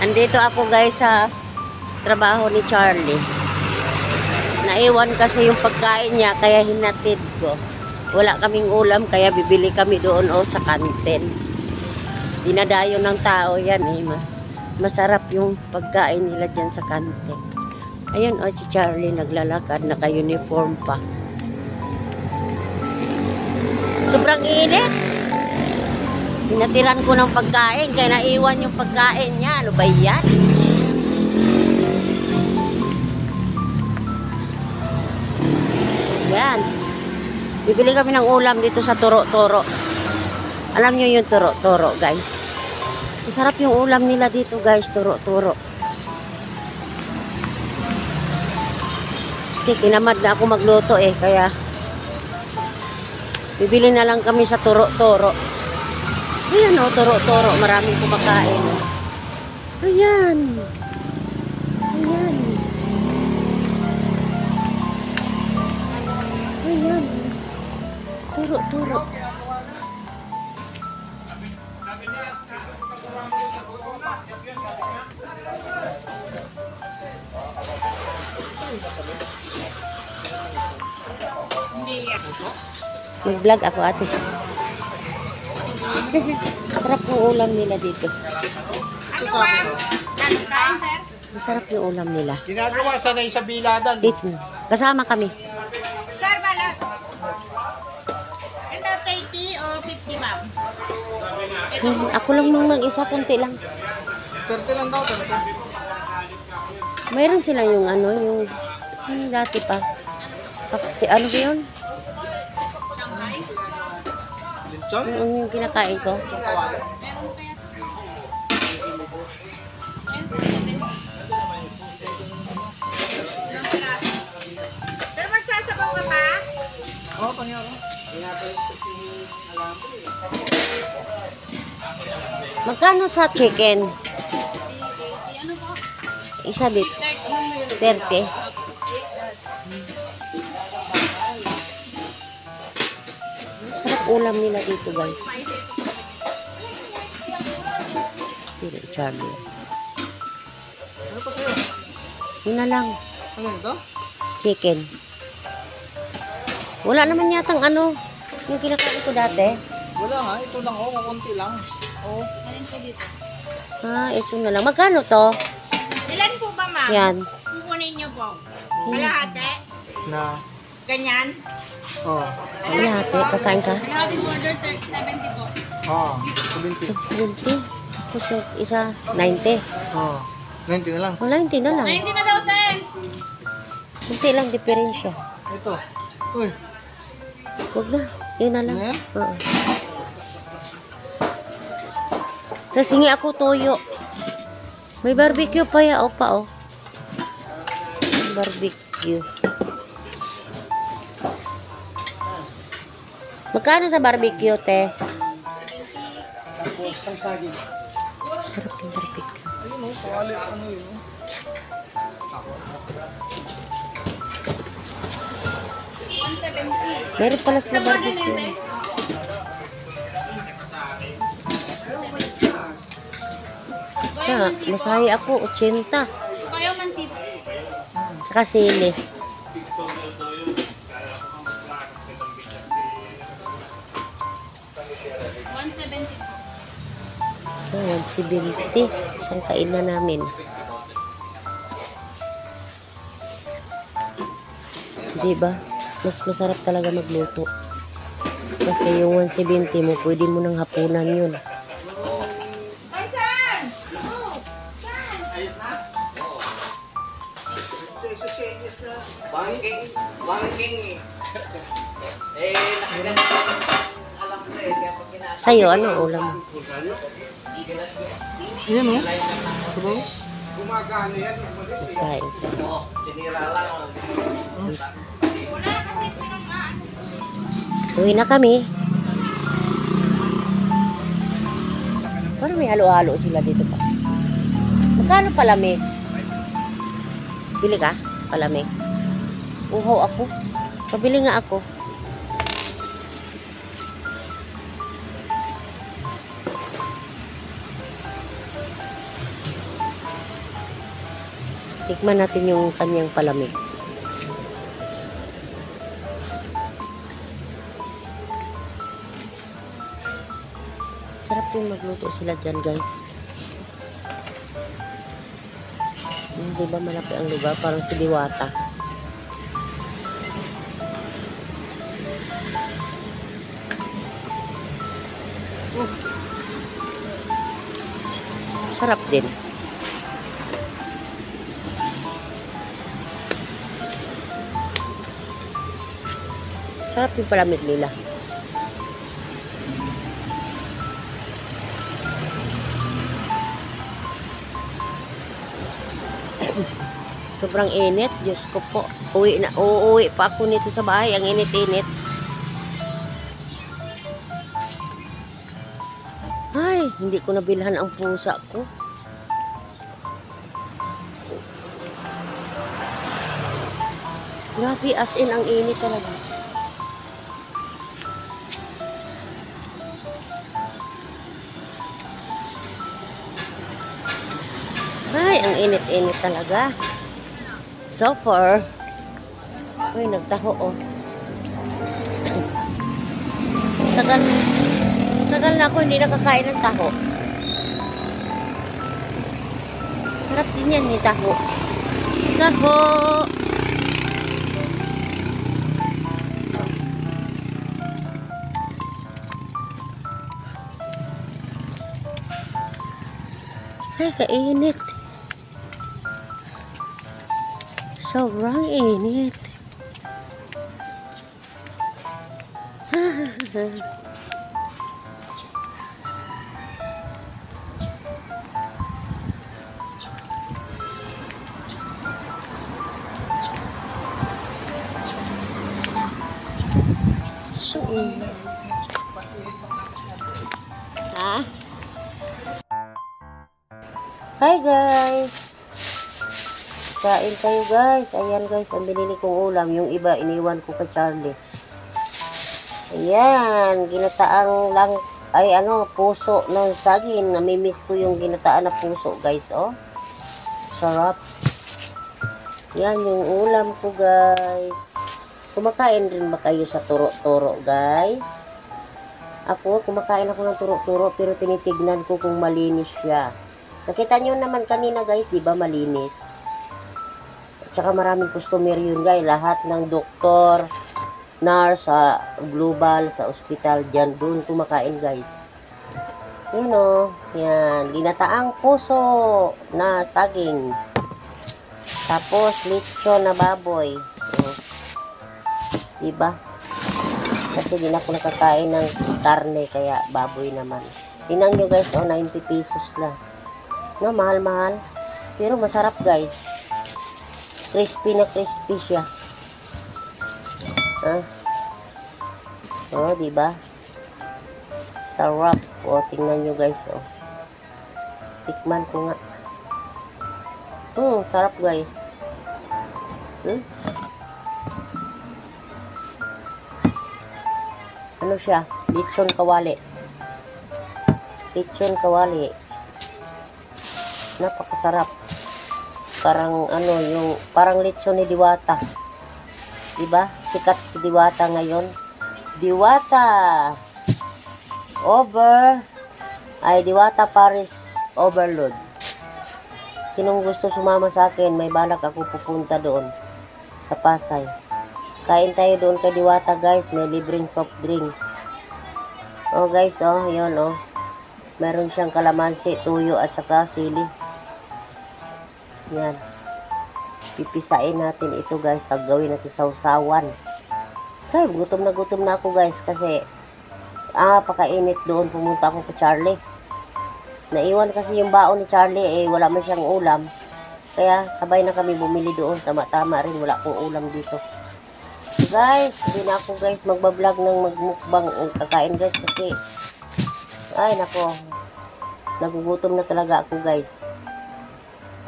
Andito ako guys sa trabaho ni Charlie. Naiwan kasi yung pagkain niya kaya hinatid ko. Wala kaming ulam kaya bibili kami doon sa kantin. Dinadayo ng tao yan eh. Masarap yung pagkain nila dyan sa kantin. Ayun si Charlie naglalakad, naka-uniform pa. Sobrang init. Pinatiran ko ng pagkain kaya naiwan yung pagkain niya. Ano ba yan? Yan. Bibili kami ng ulam dito sa Toro-Toro. Alam nyo yung Toro-Toro guys. Masarap yung ulam nila dito guys, Toro-Toro. Kasi kinamad na ako magluto kaya bibili na lang kami sa Toro-Toro. Ayan Toro-Toro, maraming kumakain. Ayan. Ayan. Ayan. Toro-Toro. Mag-vlog ako ate. Sarap yung ulam nila dito. Masarap yung ulam nila. Ginagawa sanay sa biladan. Kasama kami. Sir, balat. Ito 30 o 50 ma'am? Ako lang mag-isa, kunti lang. 30 lang daw. 30. Mayroon sila yung yung dati pa. Kasi ano ba yun? Linchon? Yung kinakain ko. Pero magsasabaw ka pa? Oo, kanya ako. Magkano sa chicken? Isa bit. 30. Sarap ulam nila dito guys. Hindi, Charlie. Ano pa sa'yo? Yun na lang. Ano ito? Chicken. Wala naman yatang yung kinakain ko dati. Wala ha, ito lang ako, kunti lang. Oo. Ito na lang. Magkano to? Ilan po ba ma'am? Yan. Kukunin niyo po. Kalahati? Na, Ganyan? oo. Lahat kakain ka? Kalahati order 70 po. Oo, 70. 20. Tapos yung isa, 90. Oo, 90 na lang. 90 na lang. 90 na daw 10. Kunti lang diferensya. Ito. Uy, Huwag na. Yun na lang. Ano yan? Oo. Tapos hingi ako toyo. May barbecue pa ya. Pa. Barbecue. Magkano sa barbecue, te? Sarap yung barbecue. ayun o, kawali ano yun. Meron pala sila barbecue. Masahe ako, 80. Kayo man si Saka sili. Ayan, 70. Isang kainan namin. Diba? Mas masarap talaga magluto. Kasi yung 170 mo, pwede mo nang hapunan yun. Banking. Nakaganap alam mo kaya pag ginagawa. Sa'yo, ano ulam mo? Ayan o. Sabaw. Gumagano yan. Saing. Sinira lang. Uwi na kami. Parang may halo-halo sila dito pa. Magkano palamig? Bili ka? Palamig. Uhaw ako. Pabili nga ako. Tikman natin yung kanyang palamig. Sarap yung magluto sila dyan, guys. Di ba malaki ang lugar? Parang si Diwata. Sarap din. Sarap yung palamig nila. Sobrang init. Diyos ko po. Uuwi pa ako nito sa bahay. Ang init-init. Ay, hindi ko nabilhan ang pusa ko. Grabe, as in, ang init talaga. Ay, ang init-init talaga. So far, uy, nagtaho, oh. Tagal na ako hindi nakakain ng taho. Sarap din yan, ni taho. Taho! Ay, kainit. Sobrang init. So, ha? Hi guys! Kain tayo guys. Ayan guys, ang binili kong ulam. Yung iba, iniwan ko kay Charlie. Ayan, ginataang lang, ay ano, puso ng saging. Namimiss ko yung ginataan na puso guys, oh. Sarap. Yan yung ulam ko guys. Kumakain rin ba kayo sa turo-turo guys? Ako, kumakain ako ng turo-turo pero tinitignan ko kung malinis siya. Nakita nyo naman kanina guys, di ba malinis? Tsaka maraming customer yun guys. Lahat ng doktor, nurse sa global, sa ospital, dyan doon kumakain guys. Yan o. Yan. Ginataang puso na saging. Tapos lechon na baboy. Diba? Kasi din ako nakakain ng karne kaya baboy naman. Tingnan nyo guys, 90 pesos lang. No, mahal-mahal. Pero masarap guys. Crispy na crispy siya. Oh, diba? Sarap. O, tingnan nyo guys, oh. Tikman ko nga. Sarap guys. Ano siya? Lechon kawali. Lechon kawali. Napakasarap. Parang ano, yung parang lechon ni Diwata. Diba? Sikat si Diwata ngayon. Diwata Diwata Paris Overload. Sinong gusto sumama sa akin, may balak ako pupunta doon sa Pasay. Kain tayo doon kay Diwata guys, may libreng soft drinks. Oh guys, oh, yun oh. Meron siyang kalamansi, tuyo at saka sili. Yan. Pipisain natin ito guys, gawin natin sausawan. Kaya gutom na ako guys kasi pakainit doon pumunta ako kay Charlie. Naiwan kasi yung baon ni Charlie wala man siyang ulam. Kaya sabay na kami bumili doon. Tama-tama rin, wala akong ulam dito. So guys, hindi na ako guys magbablog ng magmukbang kakain guys kasi ay nako, nagugutom na talaga ako guys.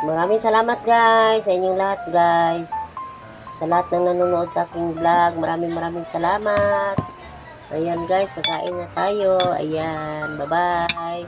Maraming salamat guys sa inyong lahat guys. Sa lahat ng nanonood sa aking vlog, maraming salamat. Ayan guys, kakain na tayo. Ayan, bye-bye.